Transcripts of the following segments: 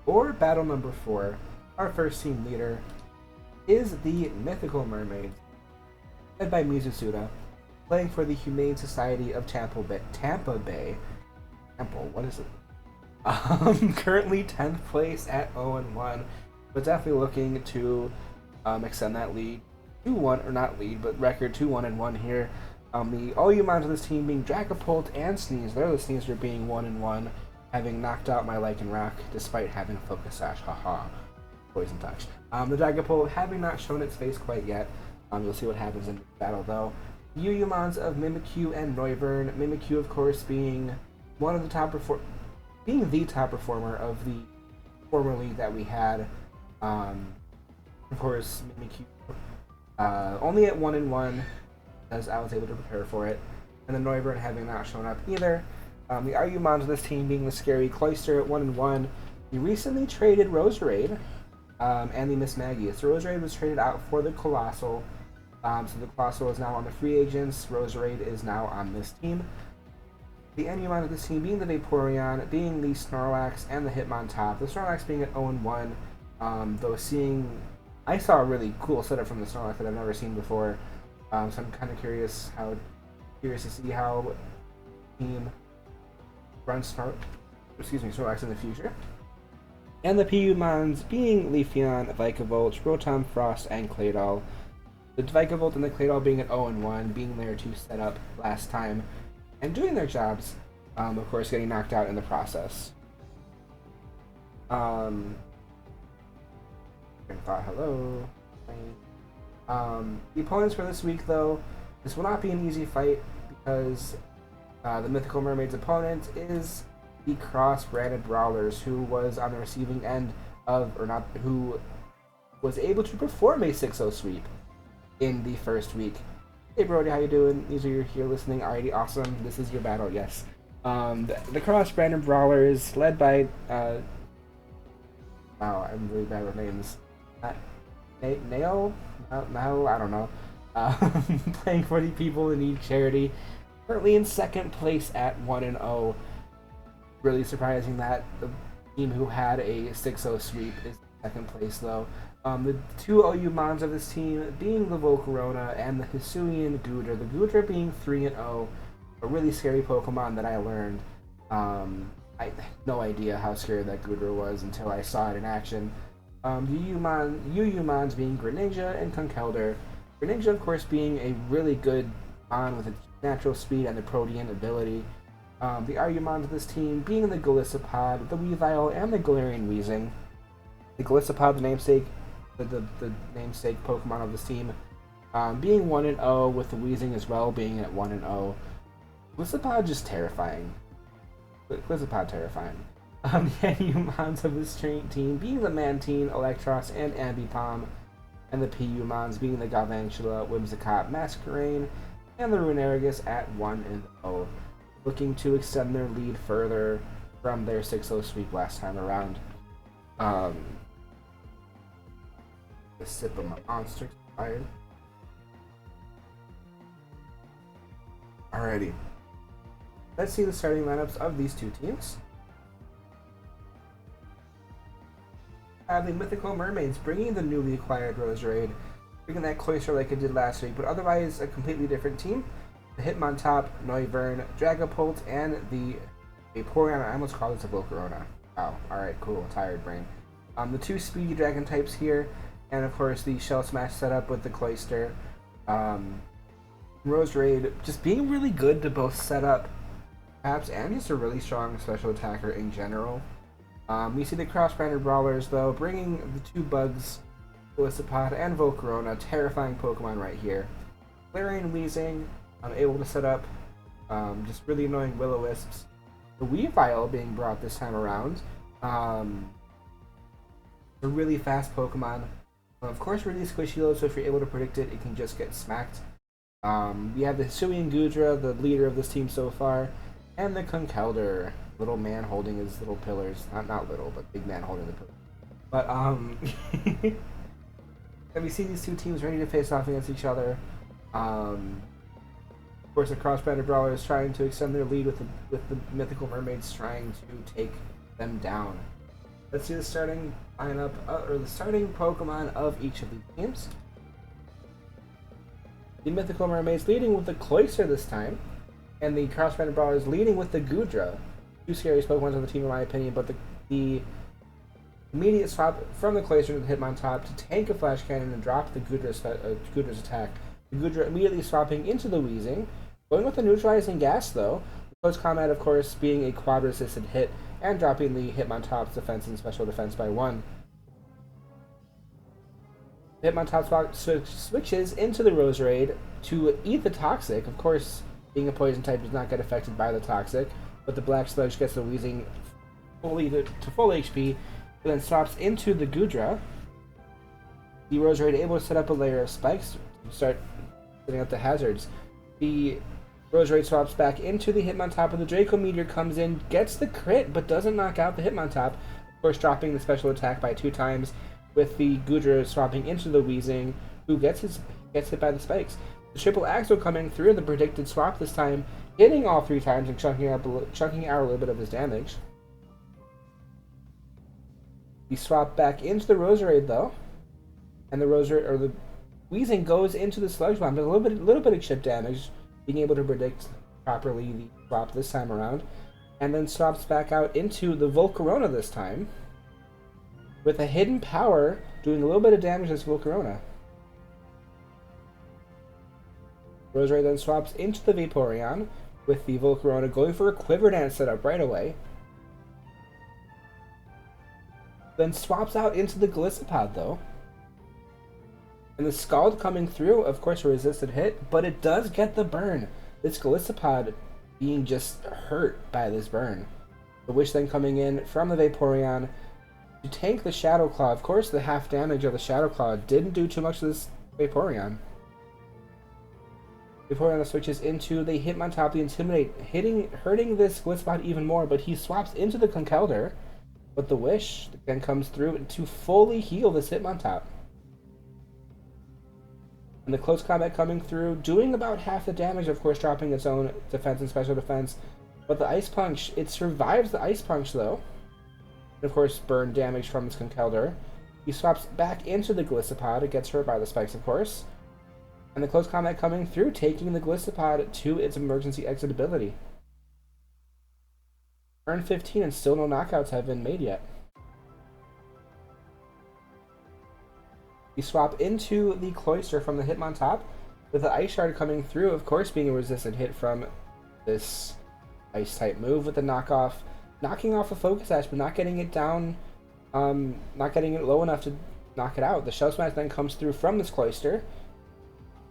For battle number 4, our first team leader is the Mythical Mermaids, led by Mizutsuda, playing for the Humane Society of Tampa Bay. Temple, what is it? Currently 10th place at 0-1, but definitely looking to extend that lead 2-1, or not lead, but record 2-1-1 here. The all humans of this team being Dragapult and Sneeze. They're the Sneezer being 1-1, having knocked out my Lycanroc despite having Focus Sash. Haha. Poison Touch. The Dragapult having not shown its face quite yet. You'll see what happens in battle though. Yuyumons of Mimikyu and Noivern. Mimikyu, of course, being one of the being the top performer of the former league that we had. Of course, Mimikyu only at 1-1, as I was able to prepare for it, and the Noivern having not shown up either. The Argumons of this team being the Scary Cloyster at 1-1. We recently traded Roserade and the Miss Maggie. So Roserade was traded out for the Colossal. So the Colossal is now on the free agents. Roserade is now on this team. The Enumon of this team being the Vaporeon, being the Snorlax, and the Hitmontop. The Snorlax being at 0-1, though I saw a really cool setup from the Snorlax that I've never seen before. So I'm kind of curious to see how the team runs Snorlax in the future. And the Piyumons being Leafeon, Vikavolt, Rotom, Frost, and Claydol. The Vikavolt and the Claydol being at 0-1, being there to set up last time and doing their jobs, of course getting knocked out in the process. Hello. The opponents for this week, though, this will not be an easy fight because the Mythical Mermaids opponent is the cross-branded Brawlers, who was on the receiving end who was able to perform a 6-0 sweep in the first week. Hey Brody, how you doing? These are you here listening. Alrighty, awesome. This is your battle, yes. The cross-branded Brawlers, led by wow, I'm really bad with names. Nail? No, I don't know. Playing for the People in Need charity. Currently in second place at 1-0. Really surprising that the team who had a 6-0 sweep is in second place though. The two OU-mons of this team being the Volcarona and the Hisuian Goodra. The Goodra being 3-0, a really scary Pokemon that I learned. I had no idea how scary that Goodra was until I saw it in action. UU-mons being Greninja and Conkeldurr. Greninja, of course, being a really good mon with its natural speed and the Protean ability. The Argumons of this team being the Golisopod, the Weavile, and the Galarian Weezing. The Golisopod, the namesake Pokemon of this team, being 1-0, with the Weezing as well being at 1-0. Golisopod just terrifying. Golisopod terrifying. The Enumons of this team being the Mantine, Electros, and Ambipom, and the Piyumons being the Galvantula, Whimsicott, Masquerain, and the Runerigus at 1-0, looking to extend their lead further from their 6-0 sweep last time around. The sip of my monster expired. Alrighty. Let's see the starting lineups of these two teams. The Mythical Mermaids bringing the newly acquired Roserade, bringing that Cloyster like it did last week, but otherwise a completely different team. The Hitmontop, Noivern, Dragapult, and the Vaporeon. I almost called this a Volcarona. Oh, alright, cool. Tired brain. The two speedy dragon types here, and of course the Shell Smash setup with the Cloyster. Roserade just being really good to both set up, perhaps, and just a really strong special attacker in general. We see the cross-branded Brawlers, though, bringing the two bugs, Golisopod and Volcarona, terrifying Pokemon right here. Galarian Weezing, able to set up just really annoying Will-O-Wisps. The Weavile being brought this time around. A really fast Pokemon. Of course, really squishy low, so if you're able to predict it, it can just get smacked. We have the Hisuian Goodra, the leader of this team so far, and the Conkeldurr, little man holding his little pillars. Not little, but big man holding the pillars. But, and we see these two teams ready to face off against each other. Of course, the cross-branded Brawler is trying to extend their lead with the Mythical Mermaids trying to take them down. Let's see the starting lineup, or the starting Pokemon of each of these teams. The Mythical Mermaids leading with the Cloyster this time, and the Cross-Branded Brawlers leading with the Goodra. Two scariest Pokemon on the team in my opinion, but the immediate swap from the Cloyster to the Hitmontop to tank a Flash Cannon and drop the Goodra's attack. The Goodra immediately swapping into the Weezing, going with the Neutralizing Gas though. The close combat, of course, being a quad-resisted hit and dropping the Hitmontop's defense and special defense by 1. Hitmontop switches into the Roserade to eat the Toxic. Of course, being a poison type does not get affected by the Toxic, but the Black Sludge gets the Weezing fully to full HP, and then swaps into the Goodra. The Roserade able to set up a layer of spikes to start setting up the hazards. The Roserade swaps back into the Hitmontop, and the Draco Meteor comes in, gets the crit, but doesn't knock out the Hitmontop. Of course, dropping the special attack by 2 times, with the Goodra swapping into the Weezing, who gets hit by the spikes. The triple Axel coming through the predicted swap this time, hitting all 3 times and chunking out a little bit of his damage. The swap back into the Roserade though, and the Weezing goes into the Sludge Bomb, but a little bit of chip damage, being able to predict properly the swap this time around, and then swaps back out into the Volcarona this time, with a hidden power doing a little bit of damage to this Volcarona. Roserade then swaps into the Vaporeon, with the Volcarona going for a Quiver Dance setup right away. Then swaps out into the Golisopod though. And the Scald coming through, of course, a resisted hit, but it does get the burn. This Golisopod being just hurt by this burn. The Wish then coming in from the Vaporeon to tank the Shadow Claw. Of course, the half damage of the Shadow Claw didn't do too much to this Vaporeon. Vaporeon switches into the Hitmontop, the Intimidate, hurting this Golisopod even more, but he swaps into the Conkeldurr, but the Wish then comes through to fully heal this Hitmontop. And the close combat coming through, doing about half the damage, of course dropping its own defense and special defense. But the Ice Punch, it survives the Ice Punch though. And of course, burn damage from its Conkeldurr. He swaps back into the Golisopod, it gets hurt by the spikes of course. And the close combat coming through, taking the Golisopod to its emergency exit ability. Turn 15 and still no knockouts have been made yet. You swap into the Cloyster from the Hitmontop, with the Ice Shard coming through, of course being a resisted hit from this Ice-type move with the knockoff, knocking off a Focus Sash, but not getting it down, not getting it low enough to knock it out. The Shell Smash then comes through from this Cloyster,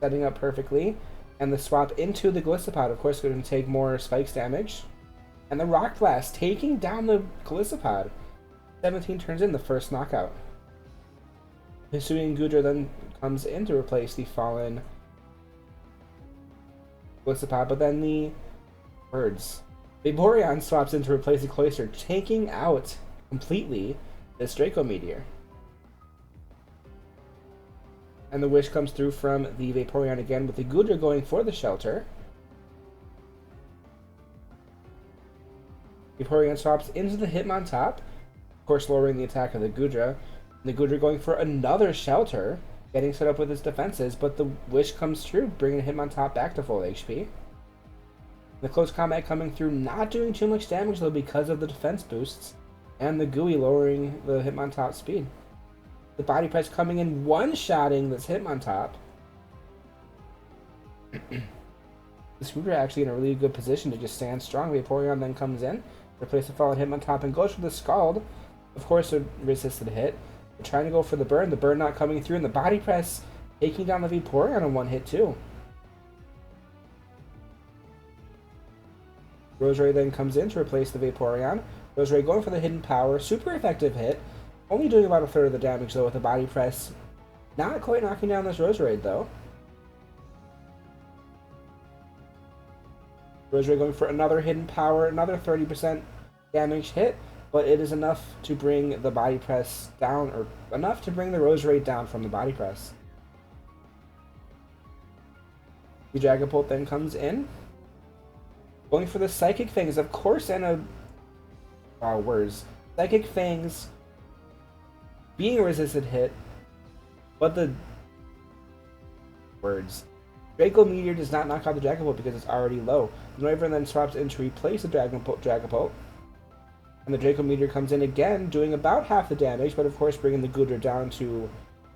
setting up perfectly, and the swap into the Golisopod, of course going to take more spikes damage, and the Rock Blast taking down the Golisopod. 17 turns in the first knockout. Hisuian Goodra then comes in to replace the fallen Golisopod, but then the Vaporeon swaps in to replace the Cloyster, taking out completely this Draco Meteor. And the Wish comes through from the Vaporeon again, with the Goodra going for the Shelter. Vaporeon swaps into the Hitmontop, of course lowering the attack of the Goodra. The Goodra going for another Shelter, getting set up with its defenses, but the Wish comes through, bringing Hitmontop back to full HP. The close combat coming through, not doing too much damage though because of the defense boosts, and the Gooey lowering the Hitmontop speed. The Body Press coming in, one-shotting this Hitmontop. The Goodra actually in a really good position to just stand strong. Vaporeon then comes in, replace the fallen Hitmontop, and goes for the Scald. Of course, a resisted hit. They're trying to go for the burn not coming through, and the Body Press taking down the Vaporeon on one hit too. Roserade then comes in to replace the Vaporeon. Roserade going for the hidden power, super effective hit, only doing about a third of the damage though with the Body Press. Not quite knocking down this Roserade though. Roserade going for another hidden power, another 30% damage hit, but it is enough to bring the Body Press down, or enough to bring the Roserade down from the Body Press. The Dragapult then comes in, going for the Psychic Fangs, of course, and a... words. Psychic Fangs being a resisted hit, but the words. Draco Meteor does not knock out the Dragapult because it's already low. The Noivern then swaps in to replace the Dragapult. And the Draco Meteor comes in again, doing about half the damage, but of course bringing the Goodra down to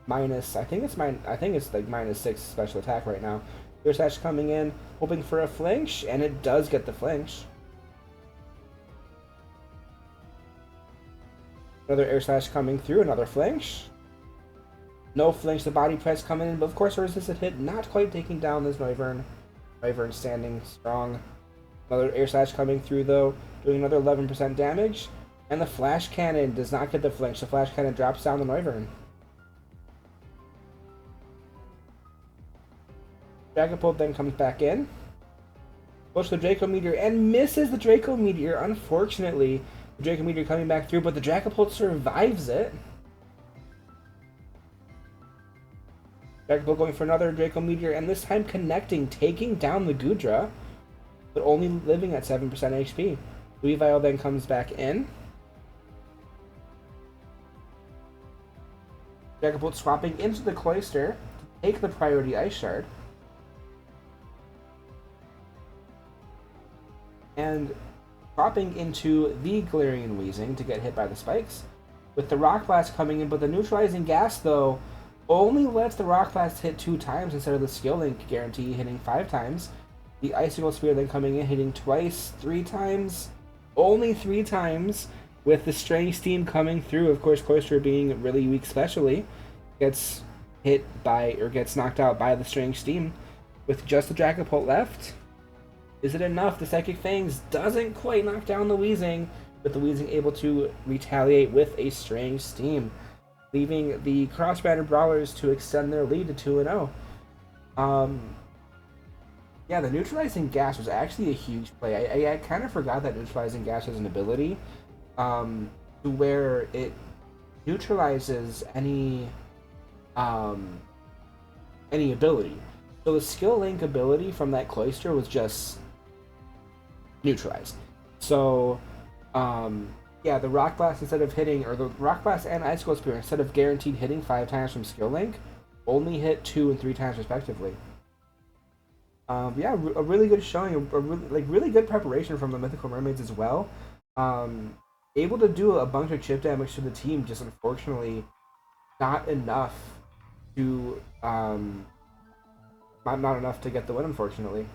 minus, I think it's like -6 special attack right now. Air Slash coming in, hoping for a flinch, and it does get the flinch. Another Air Slash coming through, another flinch. No flinch, the body press coming in, but of course a resisted hit, not quite taking down this Noivern. Noivern standing strong. Another Air Slash coming through though, doing another 11% damage. And the Flash Cannon does not get the flinch. The Flash Cannon drops down the Noivern. Dragapult then comes back in. Goes to the Draco Meteor and misses the Draco Meteor, unfortunately. The Draco Meteor coming back through, but the Dragapult survives it. Dragapult going for another Draco Meteor, and this time connecting, taking down the Goodra, but only living at 7% HP. Weavile then comes back in. Dragapult swapping into the Cloyster to take the priority Ice Shard. And swapping into the Galarian Weezing to get hit by the spikes. With the Rock Blast coming in, but the neutralizing gas, though, only lets the Rock Blast hit 2 times instead of the Skill Link guarantee hitting 5 times. The Icicle Spear then coming in, hitting twice, 3 times, only 3 times, with the Strange Steam coming through. Of course, Cloyster being really weak specially, gets hit by, or gets knocked out by the Strange Steam. With just the Dragapult left, is it enough? The Psychic Fangs doesn't quite knock down the Weezing, with the Weezing able to retaliate with a Strange Steam, leaving the cross-banner Brawlers to extend their lead to 2-0. Yeah, the Neutralizing Gas was actually a huge play. I kind of forgot that Neutralizing Gas has an ability to where it neutralizes any ability. So the Skill Link ability from that Cloyster was just neutralized. So, yeah, the Rock Blast instead of hitting, or the Rock Blast and Icicle Spear instead of guaranteed hitting 5 times from Skill Link, only hit 2 and 3 times respectively. Yeah, a really good showing, a really good preparation from the Mythical Mermaids as well. Able to do a bunch of chip damage to the team, just unfortunately not enough to not enough to get the win, unfortunately.